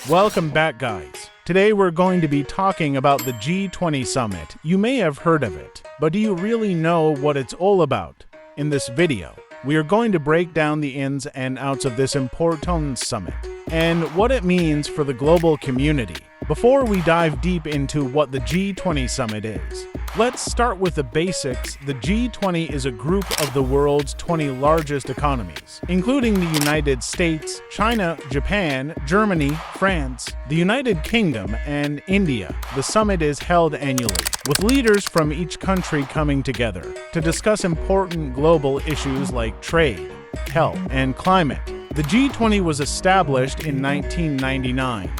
Welcome back, guys. Today we're going to be talking about the G20 Summit. You may have heard of it, but do you really know what it's all about? In this video, we are going to break down the ins and outs of this important summit and what it means for the global community. Before we dive deep into what the G20 Summit is, let's start with the basics. The G20 is a group of the world's 20 largest economies, including the United States, China, Japan, Germany, France, the United Kingdom, and India. The summit is held annually, with leaders from each country coming together to discuss important global issues like trade, health, and climate. The G20 was established in 1999.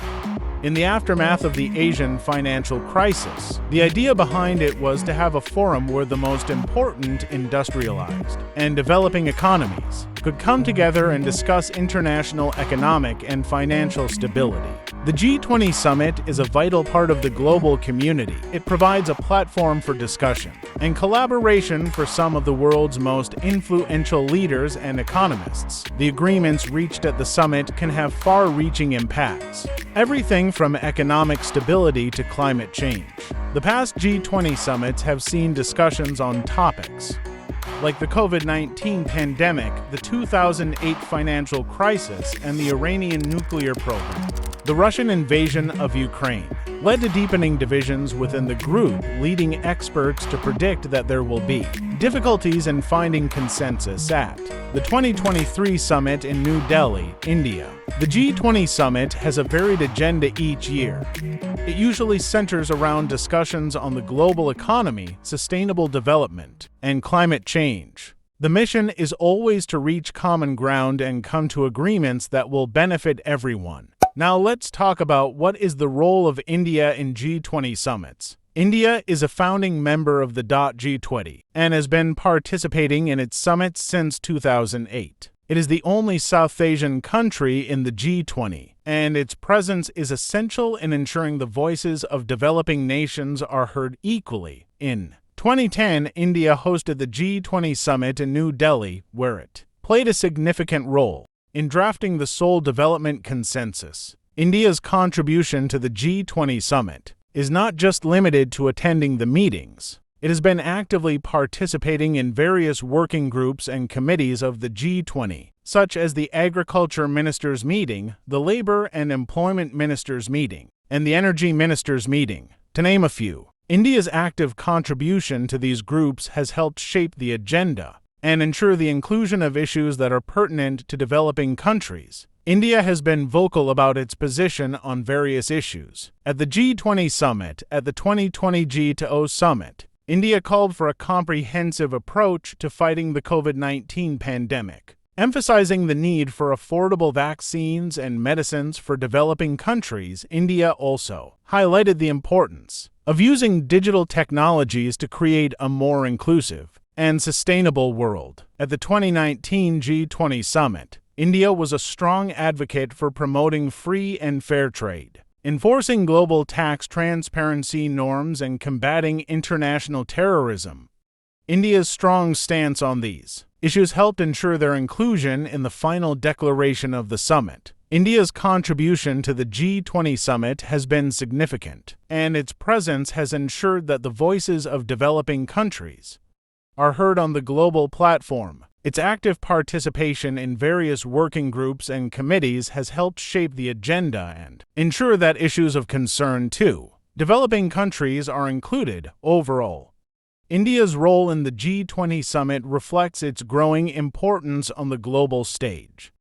In the aftermath of the Asian financial crisis, the idea behind it was to have a forum where the most important industrialized and developing economies could come together and discuss international economic and financial stability. The G20 Summit is a vital part of the global community. It provides a platform for discussion and collaboration for some of the world's most influential leaders and economists. The agreements reached at the summit can have far-reaching impacts, everything from economic stability to climate change. The past G20 summits have seen discussions on topics like the COVID-19 pandemic, the 2008 financial crisis, and the Iranian nuclear program. The Russian invasion of Ukraine led to deepening divisions within the group, leading experts to predict that there will be difficulties in finding consensus at the 2023 summit in New Delhi, India. The G20 summit has a varied agenda each year. It usually centers around discussions on the global economy, sustainable development, and climate change. The mission is always to reach common ground and come to agreements that will benefit everyone. Now let's talk about what is the role of India in G20 summits. India is a founding member of the G20 and has been participating in its summits since 2008. It is the only South Asian country in the G20, and its presence is essential in ensuring the voices of developing nations are heard equally. In 2010, India hosted the G20 Summit in New Delhi, where it played a significant role in drafting the Seoul Development Consensus. India's contribution to the G20 Summit is not just limited to attending the meetings. It has been actively participating in various working groups and committees of the G20, such as the Agriculture Ministers' Meeting, the Labor and Employment Ministers' Meeting, and the Energy Ministers' Meeting, to name a few. India's active contribution to these groups has helped shape the agenda and ensure the inclusion of issues that are pertinent to developing countries. India has been vocal about its position on various issues. At the G20 Summit, at the 2020 G20 Summit, India called for a comprehensive approach to fighting the COVID-19 pandemic, emphasizing the need for affordable vaccines and medicines for developing countries. India also highlighted the importance of using digital technologies to create a more inclusive and sustainable world. At the 2019 G20 Summit, India was a strong advocate for promoting free and fair trade, enforcing global tax transparency norms, and combating international terrorism. India's strong stance on these issues helped ensure their inclusion in the final declaration of the summit. India's contribution to the G20 Summit has been significant, and its presence has ensured that the voices of developing countries are heard on the global platform. Its active participation in various working groups and committees has helped shape the agenda and ensure that issues of concern to developing countries are included. Overall, India's role in the G20 Summit reflects its growing importance on the global stage.